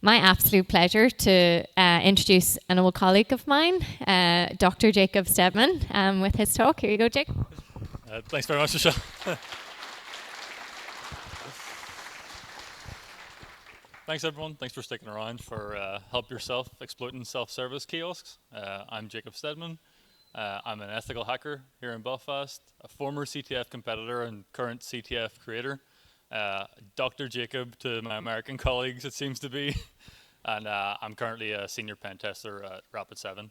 my absolute pleasure to introduce an old colleague of mine, Dr. Jacob Stedman, with his talk. Here you go, Jake. Thanks very much, Michelle. Thanks, everyone. Thanks for sticking around for Help Yourself Exploiting Self-Service Kiosks. I'm Jacob Stedman. I'm an ethical hacker here in Belfast, a former CTF competitor and current CTF creator. Dr. Jacob to my American colleagues, it seems to be. And I'm currently a senior pen tester at Rapid7.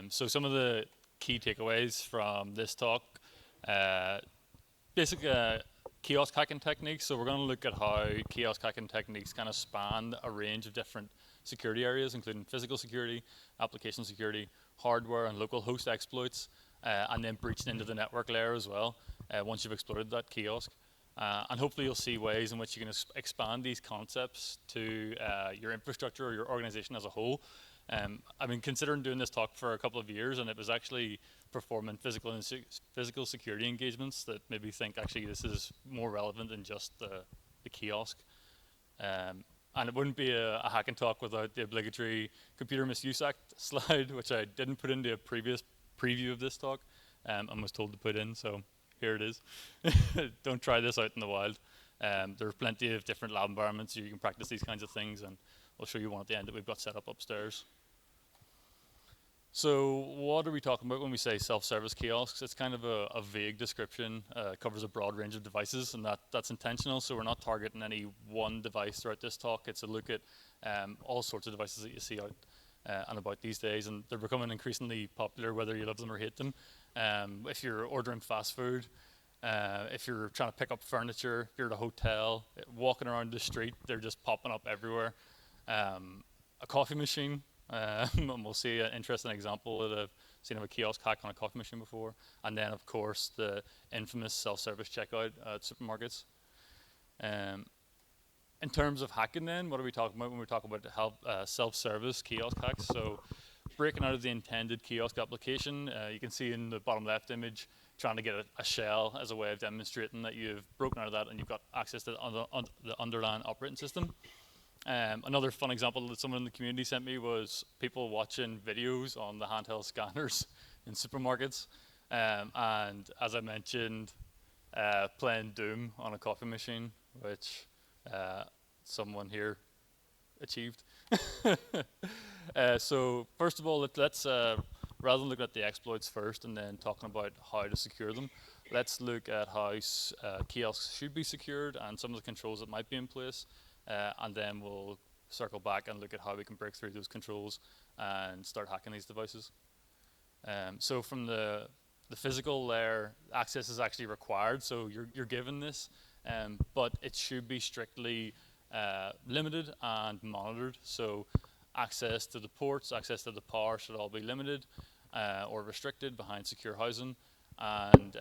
So some of the key takeaways from this talk, basic kiosk hacking techniques. So we're going to look at how kiosk hacking techniques kind of span a range of different security areas, including physical security, application security, hardware and local host exploits, and then breaching into the network layer as well, once you've exploited that kiosk. And hopefully you'll see ways in which you can expand these concepts to your infrastructure or your organization as a whole. I've been considering doing this talk for a couple of years, and it was actually performing physical security engagements that made me think actually this is more relevant than just the kiosk. And it wouldn't be a hacking talk without the obligatory Computer Misuse Act slide, which I didn't put into a previous preview of this talk and was told to put in, so here it is. Don't try this out in the wild. There's plenty of different lab environments you can practice these kinds of things, and I'll show you one at the end that we've got set up upstairs. So what are we talking about when we say self-service kiosks? It's kind of a vague description. It covers a broad range of devices, and that's intentional. So we're not targeting any one device throughout this talk. It's a look at all sorts of devices that you see out and about these days, and they're becoming increasingly popular whether you love them or hate them. If you're ordering fast food, if you're trying to pick up furniture, if you're at a hotel, walking around the street, they're just popping up everywhere. A coffee machine. And we'll see an interesting example that I've seen of a kiosk hack on a coffee machine before. And then, of course, the infamous self-service checkout at supermarkets. In terms of hacking then, what are we talking about when we talk about self-service kiosk hacks? So breaking out of the intended kiosk application, you can see in the bottom left image, trying to get a shell as a way of demonstrating that you've broken out of that and you've got access to the underlying operating system. Another fun example that someone in the community sent me was people watching videos on the handheld scanners in supermarkets. And as I mentioned, playing Doom on a coffee machine, which someone here achieved. So first of all, let's rather than looking at the exploits first and then talking about how to secure them, let's look at how kiosks should be secured and some of the controls that might be in place. And then we'll circle back and look at how we can break through those controls and start hacking these devices. So from the physical layer, access is actually required, so you're given this, but it should be strictly limited and monitored. So access to the ports, access to the power should all be limited or restricted behind secure housing. And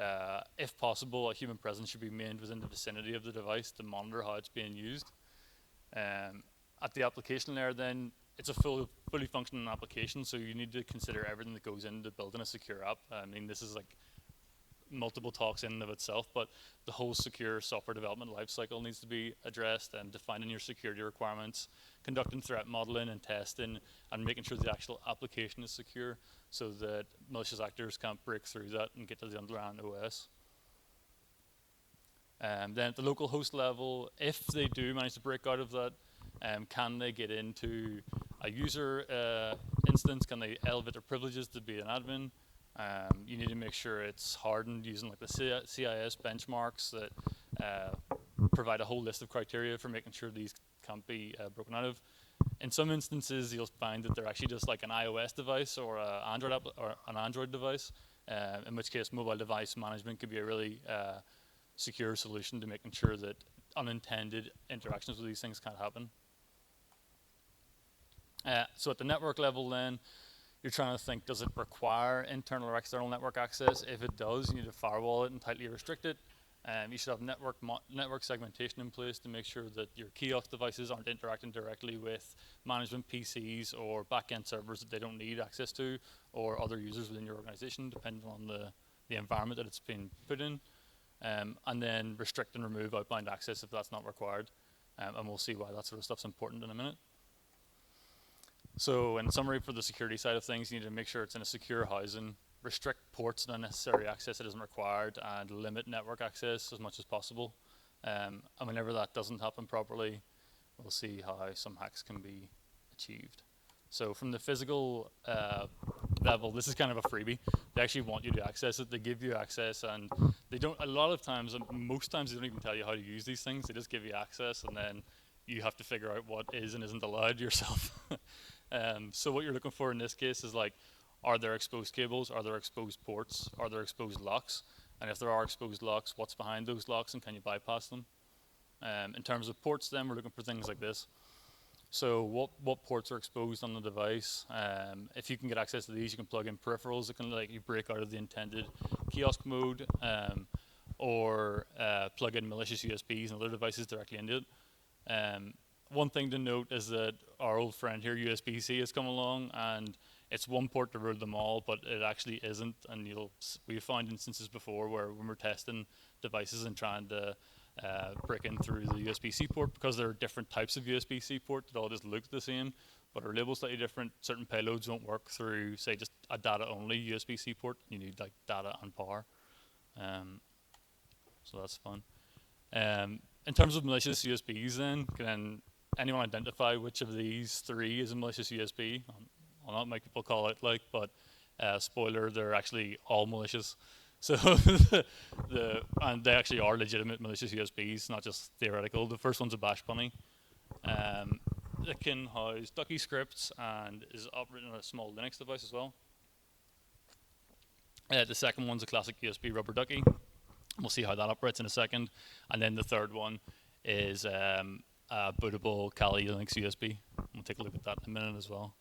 if possible, a human presence should be maintained within the vicinity of the device to monitor how it's being used. At the application layer then, it's a fully functioning application, so you need to consider everything that goes into building a secure app. I mean, this is like multiple talks in and of itself, but the whole secure software development lifecycle needs to be addressed, and defining your security requirements, conducting threat modeling and testing, and making sure the actual application is secure so that malicious actors can't break through that and get to the underlying OS. Then at the local host level, if they do manage to break out of that, can they get into a user instance? Can they elevate their privileges to be an admin? You need to make sure it's hardened using like the CIS benchmarks that provide a whole list of criteria for making sure these can't be broken out of. In some instances, you'll find that they're actually just like an iOS device or an Android device, in which case mobile device management could be a really secure solution to making sure that unintended interactions with these things can't happen. So at the network level then, you're trying to think, does it require internal or external network access? If it does, you need to firewall it and tightly restrict it. You should have network segmentation in place to make sure that your kiosk devices aren't interacting directly with management PCs or backend servers that they don't need access to, or other users within your organization, depending on the environment that it's been put in. And then restrict and remove outbound access if that's not required. And we'll see why that sort of stuff's important in a minute. So in summary, for the security side of things, you need to make sure it's in a secure housing, restrict ports and unnecessary access that isn't required, and limit network access as much as possible. And whenever that doesn't happen properly, we'll see how some hacks can be achieved. So from the physical level, this is kind of a freebie. They actually want you to access it. They give you access, and they don't. A lot of times, most times, they don't even tell you how to use these things. They just give you access, and then you have to figure out what is and isn't allowed yourself. So what you're looking for in this case is like, are there exposed cables? Are there exposed ports? Are there exposed locks? And if there are exposed locks, what's behind those locks, and can you bypass them? In terms of ports, then we're looking for things like this. So what ports are exposed on the device? If you can get access to these, you can plug in peripherals that can let you break out of the intended kiosk mode, or plug in malicious USBs and other devices directly into it. One thing to note is that our old friend here, USB-C, has come along, and it's one port to rule them all, but it actually isn't. And we've found instances before where when we're testing devices and trying to break in through the USB-C port, because there are different types of USB-C port that all just look the same, but are labeled slightly different. Certain payloads won't work through, say, just a data-only USB-C port. You need like data and power. So that's fun. In terms of malicious USBs, then, can anyone identify which of these three is a malicious USB? I'll not make people call it like, but spoiler, they're actually all malicious. So and they actually are legitimate malicious USBs, not just theoretical. The first one's a bash bunny. It can house ducky scripts and is operating on a small Linux device as well. The second one's a classic USB rubber ducky. We'll see how that operates in a second. And then the third one is a bootable Kali Linux USB. We'll take a look at that in a minute as well.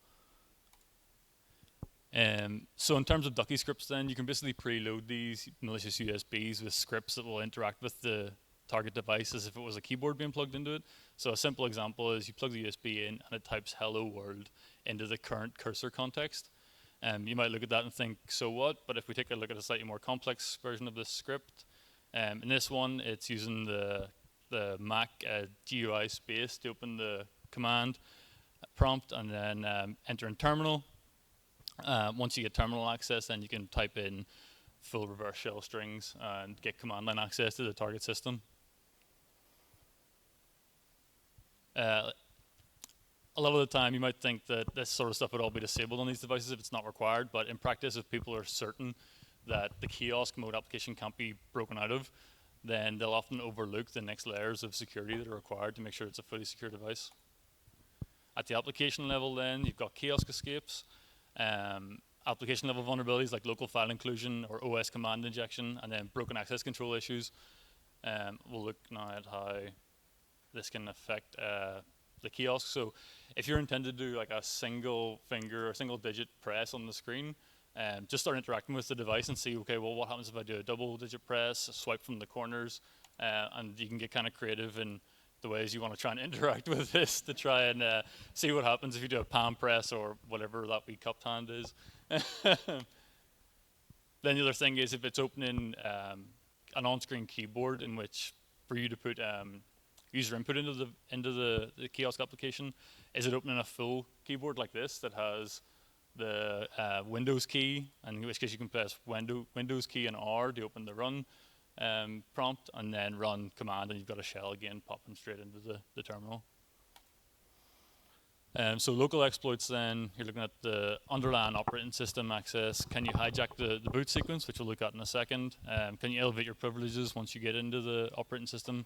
So in terms of ducky scripts, then, you can basically preload these malicious USBs with scripts that will interact with the target device as if it was a keyboard being plugged into it. So a simple example is you plug the USB in and it types hello world into the current cursor context. You might look at that and think, so what? But if we take a look at a slightly more complex version of this script, in this one, it's using the Mac GUI space to open the command prompt and then enter in terminal. Once you get terminal access, then you can type in full reverse shell strings and get command line access to the target system. A lot of the time, you might think that this sort of stuff would all be disabled on these devices if it's not required, but in practice, if people are certain that the kiosk mode application can't be broken out of, then they'll often overlook the next layers of security that are required to make sure it's a fully secure device. At the application level, then, you've got kiosk escapes, application level vulnerabilities like local file inclusion or OS command injection, and then broken access control issues. We'll look now at how this can affect the kiosk. So if you're intended to do like a single finger or single digit press on the screen, just start interacting with the device and see, okay, well, what happens if I do a double digit press, swipe from the corners, and you can get kind of creative in the ways you want to try and interact with this to try and see what happens if you do a palm press or whatever that wee cupped hand is. Then the other thing is if it's opening an on-screen keyboard in which for you to put user input into the kiosk application, is it opening a full keyboard like this that has the Windows key, in which case you can press Windows key and R to open the run prompt, and then run command, and you've got a shell again popping straight into the terminal. So local exploits, then, you're looking at the underlying operating system access. Can you hijack the boot sequence, which we'll look at in a second? Can you elevate your privileges once you get into the operating system?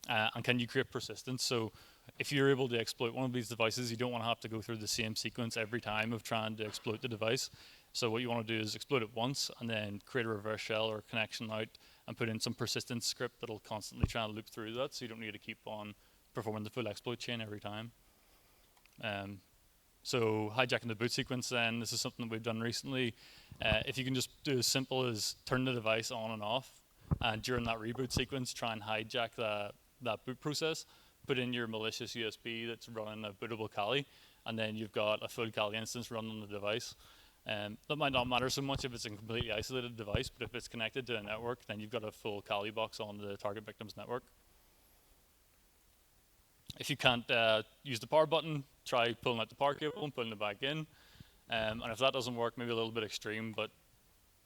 And can you create persistence? So if you're able to exploit one of these devices, you don't want to have to go through the same sequence every time of trying to exploit the device. So what you want to do is exploit it once and then create a reverse shell or connection out and put in some persistence script that'll constantly try and loop through that, so you don't need to keep on performing the full exploit chain every time. So hijacking the boot sequence, then, this is something that we've done recently. If you can just do as simple as turn the device on and off, and during that reboot sequence, try and hijack that boot process, put in your malicious USB that's running a bootable Kali, and then you've got a full Kali instance running on the device. That might not matter so much if it's a completely isolated device, but if it's connected to a network, then you've got a full Kali box on the target victim's network. If you can't use the power button, try pulling out the power cable and putting it back in. And if that doesn't work, maybe a little bit extreme, but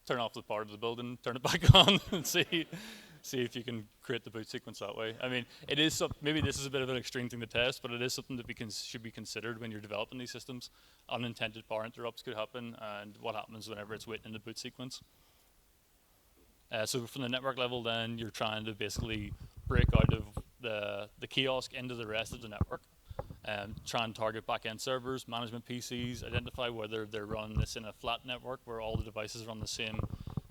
turn off the part of the building, turn it back on, and see if you can create the boot sequence that way. I mean, it is maybe this is a bit of an extreme thing to test, but it is something that should be considered when you're developing these systems. Unintended power interrupts could happen, and what happens whenever it's waiting in the boot sequence. So from the network level, then you're trying to basically break out of the kiosk into the rest of the network. Try and target back-end servers, management PCs, identify whether they're running this in a flat network where all the devices are on the same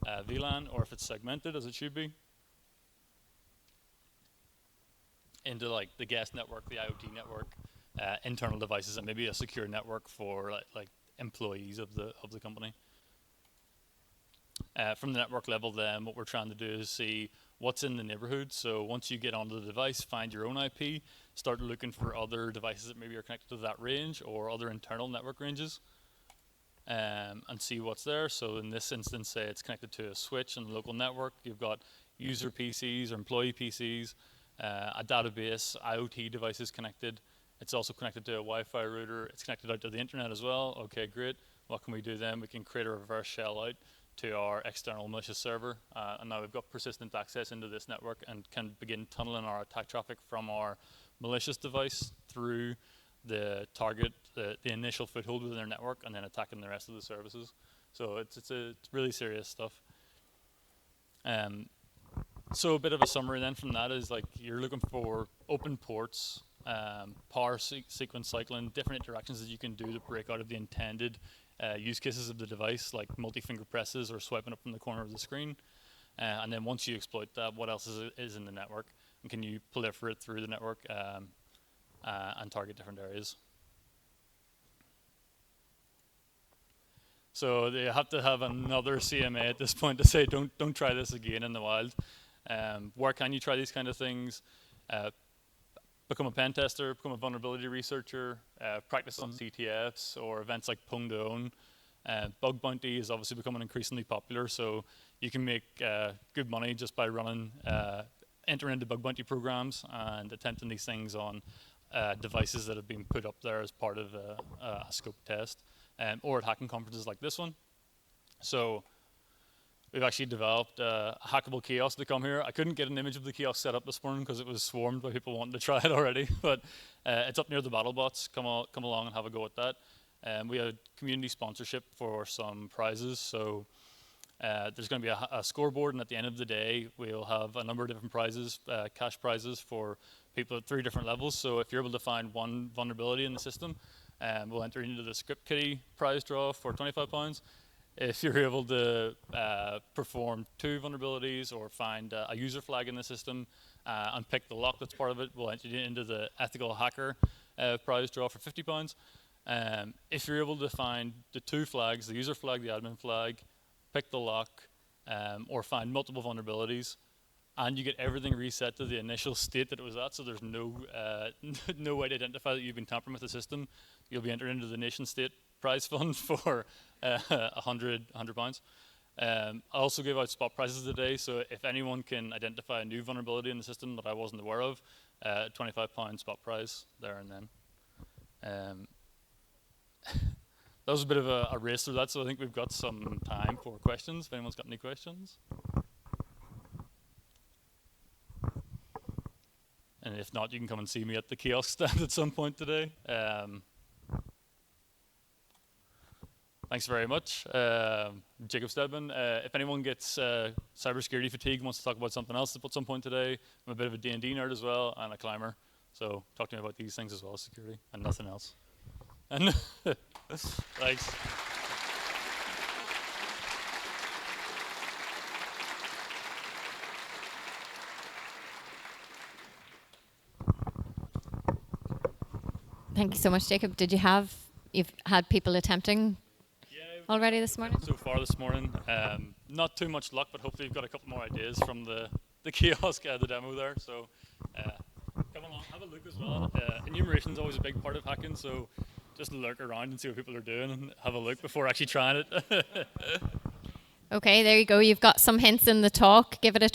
VLAN, or if it's segmented as it should be, into like the guest network, the IoT network, internal devices, and maybe a secure network for like employees of the company. From the network level, then what we're trying to do is see what's in the neighborhood. So once you get onto the device, find your own IP, start looking for other devices that maybe are connected to that range or other internal network ranges, and see what's there. So in this instance, say it's connected to a switch in the local network. You've got user PCs or employee PCs, a database, IoT devices connected. It's also connected to a Wi-Fi router. It's connected out to the internet as well. Okay, great. What can we do then? We can create a reverse shell out to our external malicious server, and now we've got persistent access into this network and can begin tunneling our attack traffic from our malicious device through the target, the initial foothold within their network, and then attacking the rest of the services. So it's really serious stuff. So a bit of a summary then from that is like you're looking for open ports, power sequence cycling, different interactions that you can do to break out of the intended use cases of the device, like multi-finger presses or swiping up from the corner of the screen. And then once you exploit that, what else is in the network? And can you proliferate through the network and target different areas? So they have to have another CMA at this point to say, don't try this again in the wild. Where can you try these kind of things? Become a pen tester, become a vulnerability researcher, practice on CTFs or events like Pwn to Own. Bug bounty is obviously becoming increasingly popular, so you can make good money just by entering into bug bounty programs and attempting these things on devices that have been put up there as part of a scope test, or at hacking conferences like this one. So we've actually developed a hackable kiosk to come here. I couldn't get an image of the kiosk set up this morning because it was swarmed by people wanting to try it already, but it's up near the BattleBots. Come along and have a go at that. We had community sponsorship for some prizes, so there's going to be a scoreboard, and at the end of the day, we'll have a number of different prizes, cash prizes for people at 3 different levels. So if you're able to find one vulnerability in the system, we'll enter into the Script Kitty prize draw for £25. If you're able to perform 2 vulnerabilities or find a user flag in the system and pick the lock that's part of it, we'll enter you into the ethical hacker prize draw for £50. If you're able to find the 2 flags, the user flag, the admin flag, pick the lock, or find multiple vulnerabilities, and you get everything reset to the initial state that it was at, so there's no no way to identify that you've been tampering with the system, you'll be entered into the nation state prize fund for £100. I also give out spot prizes today, so if anyone can identify a new vulnerability in the system that I wasn't aware of, £25 spot prize there and then. That was a bit of a race through that, so I think we've got some time for questions, if anyone's got any questions. And if not, you can come and see me at the kiosk stand at some point today. Thanks very much. Jacob Stedman. If anyone gets cybersecurity fatigue and wants to talk about something else at some point today, I'm a bit of a D&D nerd as well, and a climber. So talk to me about these things as well as security and nothing else. And thanks. Thank you so much, Jacob. You've had people attempting already this morning? So far this morning, not too much luck, but hopefully you've got a couple more ideas from the kiosk, the demo there. So come along, have a look as well. Enumeration is always a big part of hacking, so just lurk around and see what people are doing and have a look before actually trying it. Okay, there you go. You've got some hints in the talk. Give it a